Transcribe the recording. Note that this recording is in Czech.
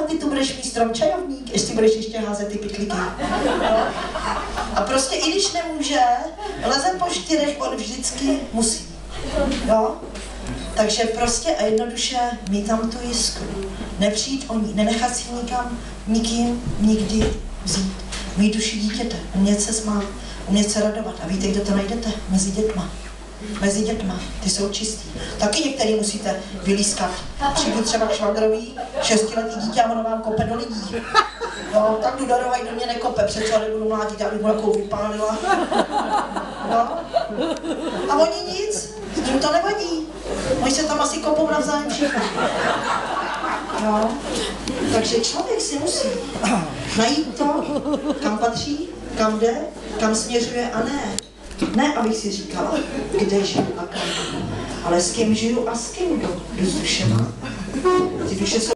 ty tu budeš mít strom čajovník, jestli budeš ještě házet ty pytlíky. No. A prostě i když nemůže, leze po 4, on vždycky musí. Jo? Takže prostě a jednoduše mít tam tu jiskru. Nepřijít o ní, nenechat si nikým nikdy vzít. Mít duši dítěte, umět se smát, umět se radovat. A víte, kde to najdete? Mezi dětma. Mezi dětma, ty jsou čistý. Taky některý musíte vylískat. Přijdu třeba k švagrový, 6letý dítě a ono vám kope do lidí. No, tak Dudarová do mě nekope, přece já nebudu mlátit, já bych mu takovou vypálila. No. A oni nic, jim to nevadí. Oni se tam asi kopou navzájem všichni. No. Takže člověk si musí najít to, kam patří, kam jde, kam směřuje a ne. Ne, abych si říkala, kde žiju a kam, ale s kým žiju a s kým jdu. Kdo s dušema. Ty duše jsou